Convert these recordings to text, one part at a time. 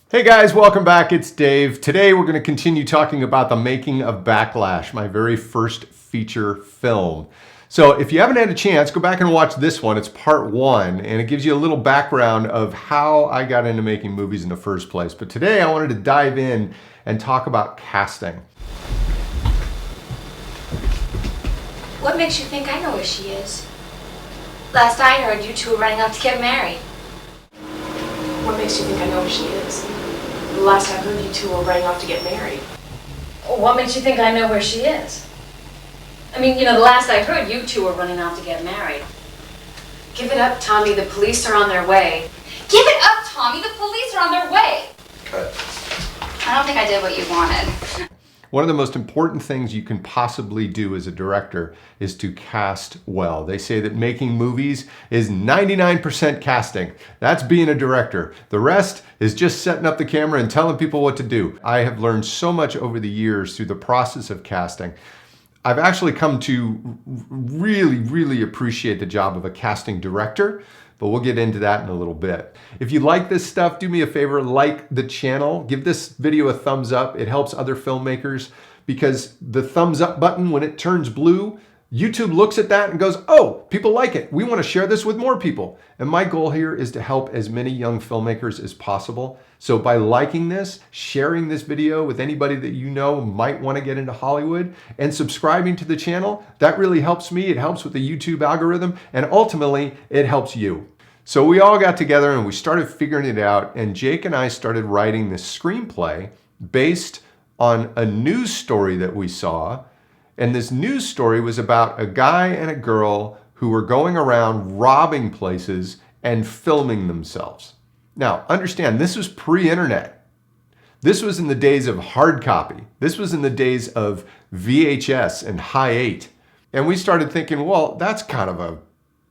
Hey guys, welcome back. It's Dave. Today we're going to continue talking about the making of Backlash, my very first feature film. So if you haven't had a chance, go back and watch this one. It's part one, and it gives you a little background of how I got into making movies in the first place. But today I wanted to dive in and talk about casting. What makes you think I know where she is? Last I heard, you two were running off to get married. What makes you think I know where she is? The last I heard, you two were running off to get married. What makes you think I know where she is? I mean, the last I heard, you two were running off to get married. Give it up, Tommy. The police are on their way. Give it up, Tommy. The police are on their way. Cut. I don't think I did what you wanted. One of the most important things you can possibly do as a director is to cast well. They say that making movies is 99% casting. That's being a director. The rest is just setting up the camera and telling people what to do. I have learned so much over the years through the process of casting. I've actually come to really appreciate the job of a casting director, but we'll get into that in a little bit. If you like this stuff, do me a favor, like the channel, give this video a thumbs up. It helps other filmmakers because the thumbs up button, when it turns blue, YouTube looks at that and goes, oh, people like it. We want to share this with more people. And my goal here is to help as many young filmmakers as possible. So by liking this, sharing this video with anybody that you know might want to get into Hollywood, and subscribing to the channel, that really helps me. It helps with the YouTube algorithm, and ultimately it helps you. So we all got together and we started figuring it out, and Jake and I started writing this screenplay based on a news story that we saw. And this news story was about a guy and a girl who were going around robbing places and filming themselves. Now, understand, this was pre-internet. This was in the days of hard copy. This was in the days of VHS and High 8. And we started thinking, well, that's kind of a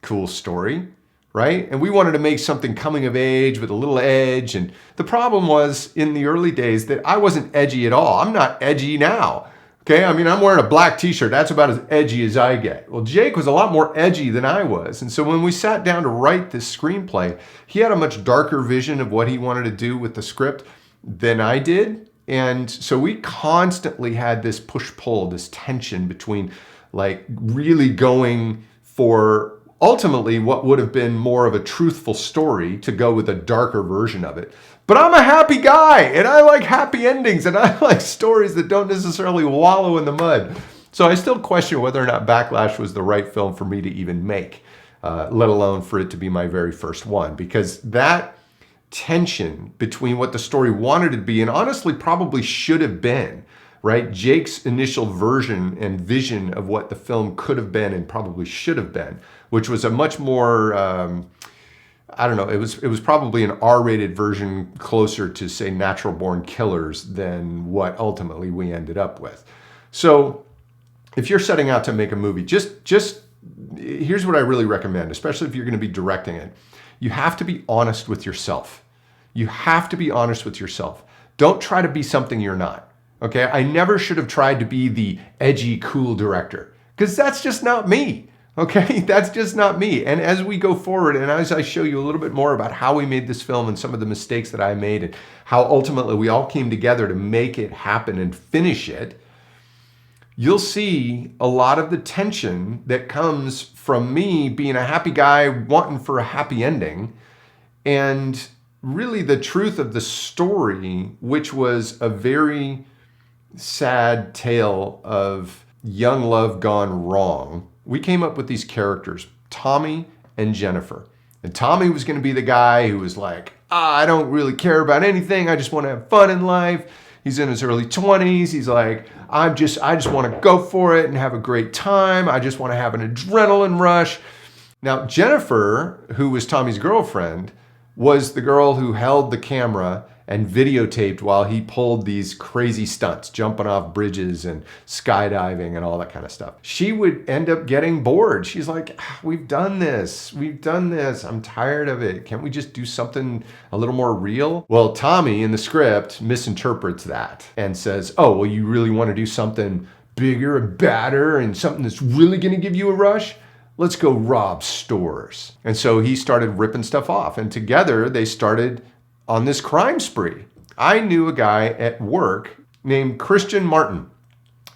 cool story, right? And we wanted to make something coming of age with a little edge. And the problem was in the early days that I wasn't edgy at all. I'm not edgy now. Okay, I mean, I'm wearing a black t-shirt. That's about as edgy as I get. Well, Jake was a lot more edgy than I was. And so when we sat down to write this screenplay, he had a much darker vision of what he wanted to do with the script than I did. And so we constantly had this push-pull, this tension between like really going for ultimately what would have been more of a truthful story to go with a darker version of it. But I'm a happy guy, and I like happy endings, and I like stories that don't necessarily wallow in the mud. So I still question whether or not Backlash was the right film for me to even make, let alone for it to be my very first one, because that tension between what the story wanted to be and honestly probably should have been, right? Jake's initial version and vision of what the film could have been and probably should have been, which was a much more, I don't know, it was probably an R-rated version closer to, say, Natural Born Killers than what ultimately we ended up with. So if you're setting out to make a movie, just here's what I really recommend, especially if you're going to be directing it. You have to be honest with yourself. You have to be honest with yourself. Don't try to be something you're not. Okay, I never should have tried to be the edgy, cool director, because that's just not me. Okay, that's just not me. And as we go forward, and as I show you a little bit more about how we made this film and some of the mistakes that I made and how ultimately we all came together to make it happen and finish it, you'll see a lot of the tension that comes from me being a happy guy wanting for a happy ending, and really the truth of the story, which was a very sad tale of young love gone wrong. We came up with these characters, Tommy and Jennifer. And Tommy was going to be the guy who was like, I don't really care about anything. I just want to have fun in life. He's in his early 20s. He's like, I just want to go for it and have a great time. I just want to have an adrenaline rush. Now, Jennifer, who was Tommy's girlfriend, was the girl who held the camera and videotaped while he pulled these crazy stunts, jumping off bridges and skydiving and all that kind of stuff. She would end up getting bored. She's like, we've done this. I'm tired of it. Can't we just do something a little more real? Well, Tommy in the script misinterprets that and says, oh, well, you really want to do something bigger and badder and something that's really going to give you a rush? Let's go rob stores. And so he started ripping stuff off, and together they started on this crime spree. I knew a guy at work named Christian Martin.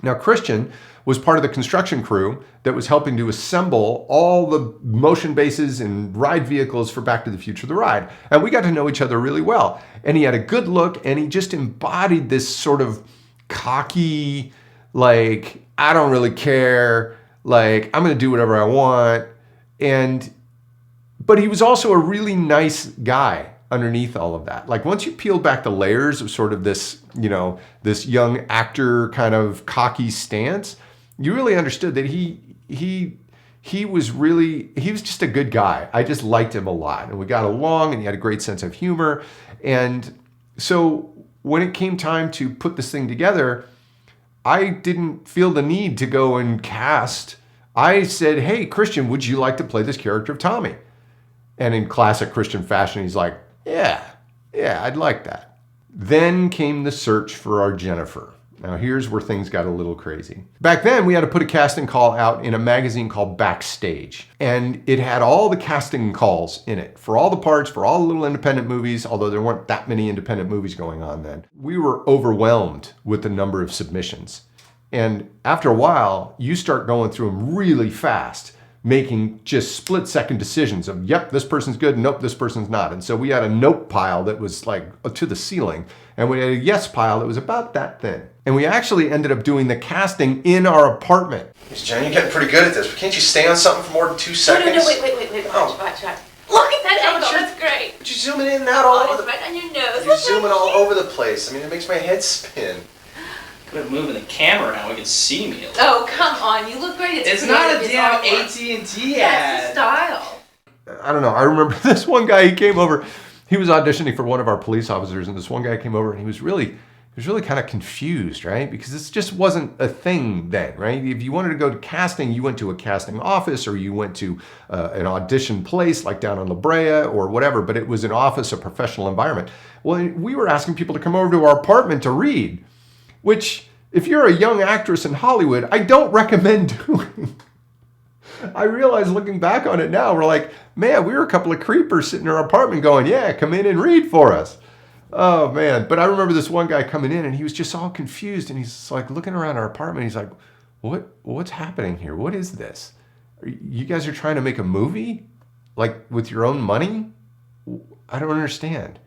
Now, Christian was part of the construction crew that was helping to assemble all the motion bases and ride vehicles for Back to the Future, the ride. And we got to know each other really well. And he had a good look, and he just embodied this sort of cocky, like, I don't really care, like, I'm going to do whatever I want. But he was also a really nice guy underneath all of that. Like, once you peel back the layers of sort of this, this young actor kind of cocky stance, you really understood that he was just a good guy. I just liked him a lot, and we got along, and he had a great sense of humor. And so when it came time to put this thing together, I didn't feel the need to go and cast. I said, hey, Christian, would you like to play this character of Tommy? And in classic Christian fashion, he's like, yeah, I'd like that. Then came the search for our Jennifer. Now here's where things got a little crazy. Back then, we had to put a casting call out in a magazine called Backstage. And it had all the casting calls in it for all the parts, for all the little independent movies, although there weren't that many independent movies going on then. We were overwhelmed with the number of submissions. And after a while, you start going through them really fast, making just split-second decisions of, yep, this person's good, nope, this person's not. And so we had a nope pile that was like to the ceiling, and we had a yes pile that was about that thin. And we actually ended up doing the casting in our apartment. Jen, you're getting pretty good at this, but can't you stay on something for more than 2 seconds? No, wait. Watch. Look at that angle, that's great. But you're zooming in and out all over the... right on your nose. You're zooming all over the place. I mean, it makes my head spin. Quit moving the camera now. We can see me. Oh, come on. You look great. It's not a damn AT&T ad. That's the style. I don't know. I remember this one guy, he came over. He was auditioning for one of our police officers, and this one guy came over, and he was really kind of confused, right? Because this just wasn't a thing then, right? If you wanted to go to casting, you went to a casting office, or you went to an audition place like down on La Brea or whatever, but it was an office, a professional environment. Well, we were asking people to come over to our apartment to read, which, if you're a young actress in Hollywood, I don't recommend doing. I realize looking back on it now, we're like, man, we were a couple of creepers sitting in our apartment going, yeah, come in and read for us. Oh, man. But I remember this one guy coming in, and he was just all confused, and he's like looking around our apartment. He's like, what's happening here? What is this? You guys are trying to make a movie? Like, with your own money? I don't understand.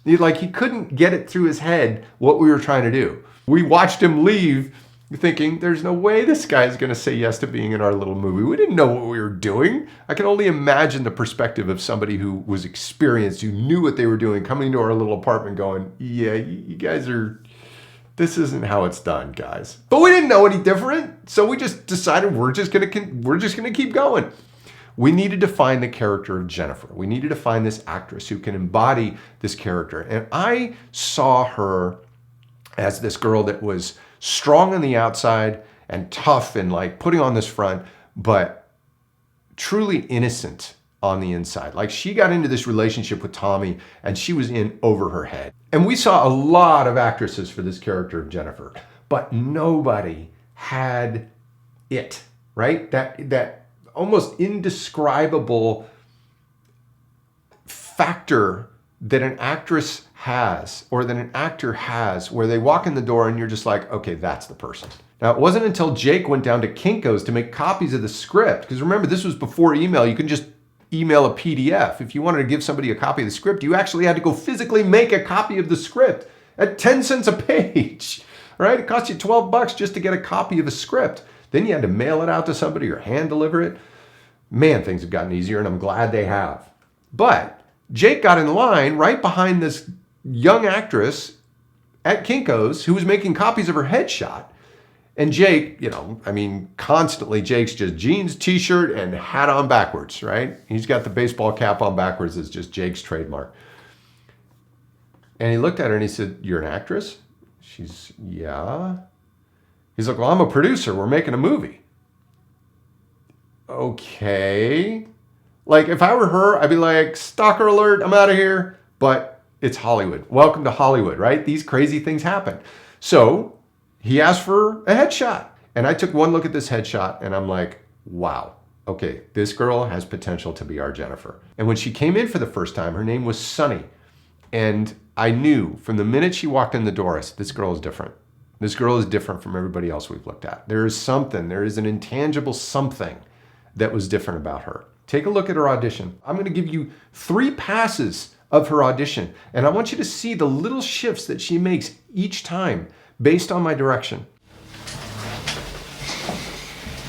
He couldn't get it through his head what we were trying to do. We watched him leave thinking, there's no way this guy's going to say yes to being in our little movie. We didn't know what we were doing. I can only imagine the perspective of somebody who was experienced, who knew what they were doing, coming to our little apartment going, yeah, you guys this isn't how it's done, guys. But we didn't know any different. So we just decided we're just going to keep going. We needed to find the character of Jennifer. We needed to find this actress who can embody this character. And I saw her as this girl that was strong on the outside and tough and like putting on this front, but truly innocent on the inside. Like, she got into this relationship with Tommy and she was in over her head. And we saw a lot of actresses for this character of Jennifer, but nobody had it, right? That almost indescribable factor that an actress has, or that an actor has, where they walk in the door and you're just like, okay, that's the person. Now, it wasn't until Jake went down to Kinko's to make copies of the script, because remember, this was before email. You could just email a PDF. If you wanted to give somebody a copy of the script, you actually had to go physically make a copy of the script at 10 cents a page, right? It cost you $12 just to get a copy of a script. Then you had to mail it out to somebody or hand deliver it. Man, things have gotten easier, and I'm glad they have. But Jake got in line right behind this young actress at Kinko's who was making copies of her headshot. And Jake, constantly Jake's just jeans, t-shirt, and hat on backwards, right? He's got the baseball cap on backwards. It's just Jake's trademark. And he looked at her and he said, "You're an actress?" She's, "Yeah." He's like, "Well, I'm a producer. We're making a movie." Okay. Like, if I were her, I'd be like, stalker alert, I'm out of here. But it's Hollywood. Welcome to Hollywood, right? These crazy things happen. So he asked for a headshot. And I took one look at this headshot and I'm like, wow, okay, this girl has potential to be our Jennifer. And when she came in for the first time, her name was Sunny. And I knew from the minute she walked in the door, I said, this girl is different. This girl is different from everybody else we've looked at. There is an intangible something that was different about her. Take a look at her audition. I'm going to give you 3 passes of her audition, and I want you to see the little shifts that she makes each time based on my direction.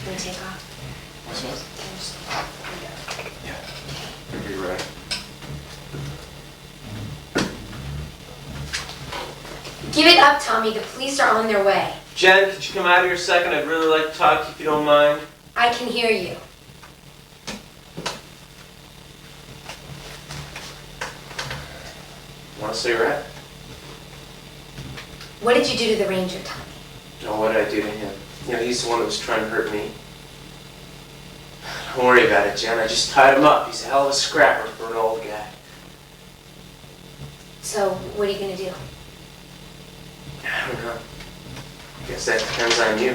You want to take off? Yeah. Are you ready? Give it up, Tommy. The police are on their way. Jen, could you come out here a second? I'd really like to talk to you if you don't mind. I can hear you. Want a cigarette? What did you do to the ranger, Tommy? No, what did I do to him? You know, he's the one that was trying to hurt me. Don't worry about it, Jen. I just tied him up. He's a hell of a scrapper for an old guy. So, what are you going to do? I don't know. I guess that depends on you.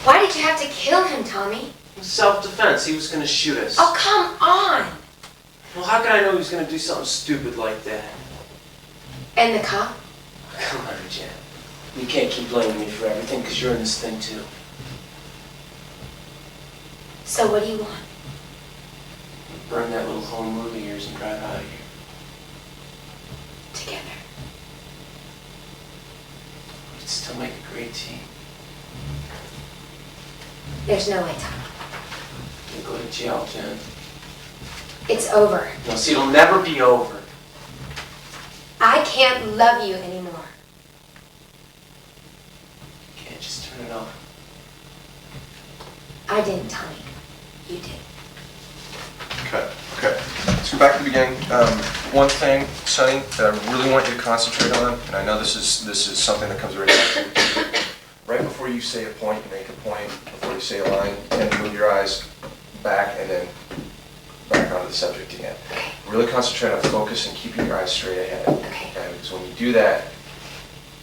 Why did you have to kill him, Tommy? Self-defense. He was going to shoot us. Oh, come on! Well, how could I know he was going to do something stupid like that? And the cop? Come on, Jen. You can't keep blaming me for everything because you're in this thing too. So what do you want? Burn that little home movie of yours and drive out of here. Together. We'd still make a great team. There's no way, Tommy. You go to jail, Jen. It's over. No, see, it'll never be over. I can't love you anymore. You can't just turn it off. I didn't, Tommy. You did. Okay. Let's go back to the beginning. One thing, Sonny, that I really want you to concentrate on, and I know this is something that comes very naturally. Right before you say a point, you make a point. Before you say a line, you tend to move your eyes back and then back onto the subject again. Okay. Really concentrate on focus and keeping your eyes straight ahead. Okay. Because when you do that,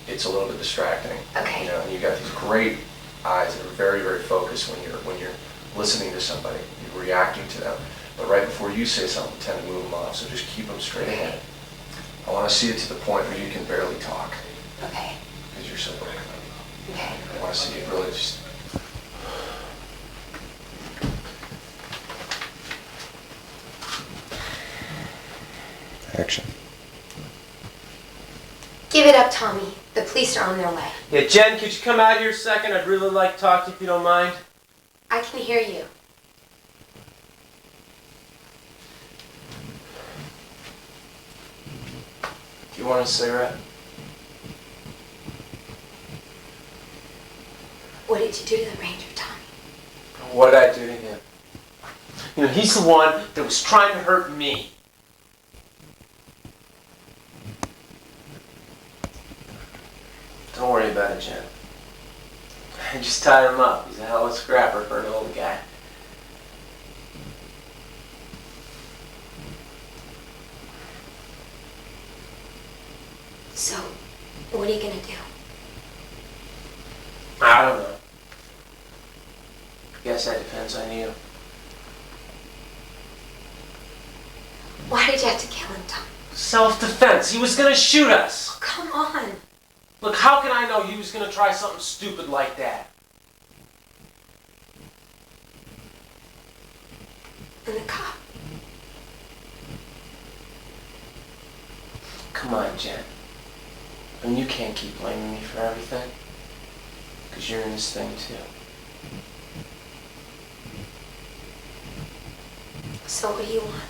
it's a little bit distracting. Okay. You know, and you got these great eyes that are very, very focused when you're listening to somebody, you're reacting to them. But right before you say something, you tend to move them off. So just keep them straight ahead. I want to see it to the point where you can barely talk Okay. because you're so broken. Okay. I want to see it really just. Action. Give it up, Tommy. The police are on their way. Yeah, Jen, could you come out here a second? I'd really like to talk to you if you don't mind. I can hear you. Do you want a cigarette? What did you do to the ranger, Tommy? What did I do to him? You know, he's the one that was trying to hurt me. Don't worry about it, Jen. I just tied him up. He's a hell of a scrapper for an old guy. So, what are you gonna do? I don't know. Guess that depends on you. Why did you have to kill him, Tommy? Self-defense. He was gonna shoot us. Oh, come on. Look, how can I know he was gonna try something stupid like that? And the cop. Come on, Jen. I mean, you can't keep blaming me for everything. Because you're in this thing, too. So what do you want?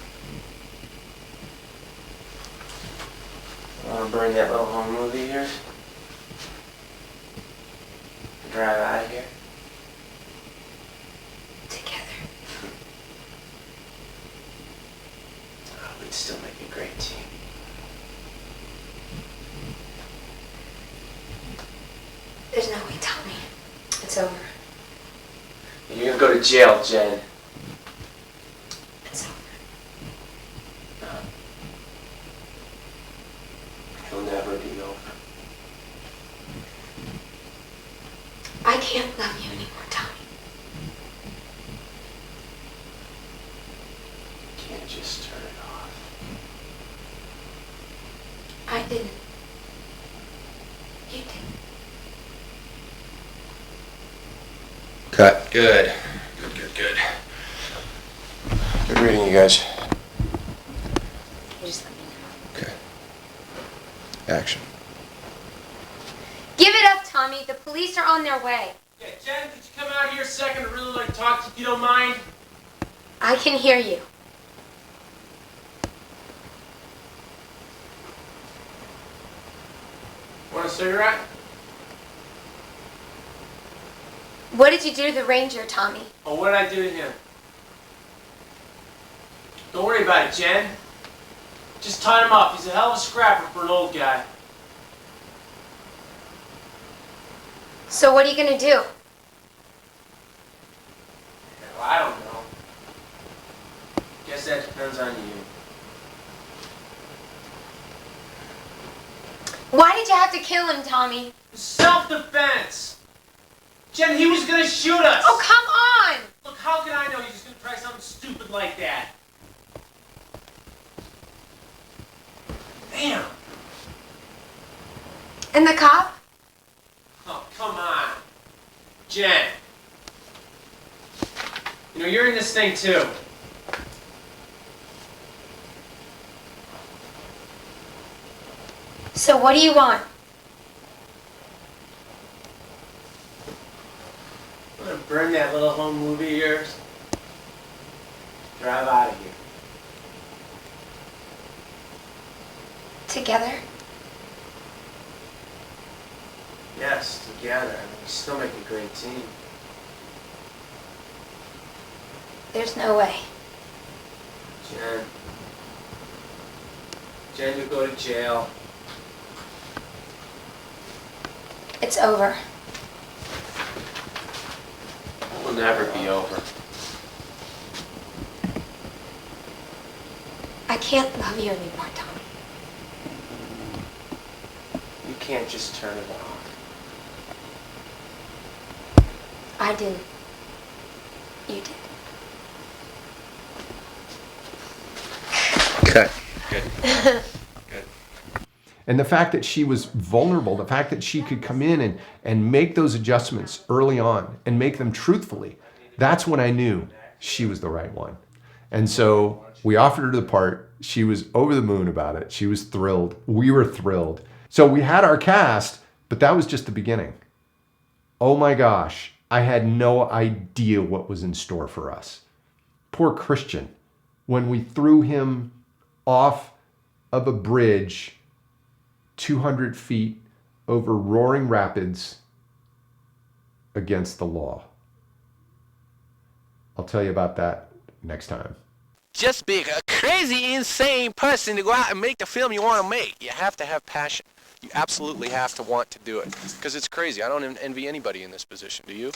Want to burn that little home movie of yours? And drive out of here? Together. Oh, we'd still make a great team. There's no way, Tommy. It's over. You're gonna go to jail, Jen. It's over. No. It'll never be over. I can't love you anymore, Tommy. You can't just turn it off. didn't. You did. Cut. Good. Good. Good reading, you guys. You just let me know. Okay. Action. Give it up, Tommy. The police are on their way. Yeah, Jen, could you come out here a second? I'd really like to talk to you if you don't mind. I can hear you. Want a cigarette? What did you do to the ranger, Tommy? Oh, what did I do to him? Don't worry about it, Jen. Just tied him up. He's a hell of a scrapper for an old guy. So what are you gonna do? Yeah, well, I don't know. Guess that depends on you. Why did you have to kill him, Tommy? Self-defense! Jen, he was gonna shoot us! Oh, come on! Look, how can I know he's just gonna try something stupid like that? Damn! And the cop? Oh, come on. Jen. You know, you're in this thing too. So what do you want? I'm gonna burn that little home movie of yours. Drive out of here. Together? Yes, together. I mean, we still make a great team. There's no way. Jen, you'll go to jail. It's over. It will never be over. I can't love you anymore, Tommy. You can't just turn it off. I didn't. You did. Cut. Good. And the fact that she was vulnerable, the fact that she could come in and make those adjustments early on and make them truthfully, that's when I knew she was the right one. And so we offered her the part. She was over the moon about it. She was thrilled. We were thrilled. So we had our cast, but that was just the beginning. Oh my gosh, I had no idea what was in store for us. Poor Christian, when we threw him off of a bridge 200 feet over roaring rapids against the law. I'll tell you about that next time. Just be a crazy, insane person to go out and make the film you want to make. You have to have passion. You absolutely have to want to do it. Because it's crazy. I don't envy anybody in this position. Do you?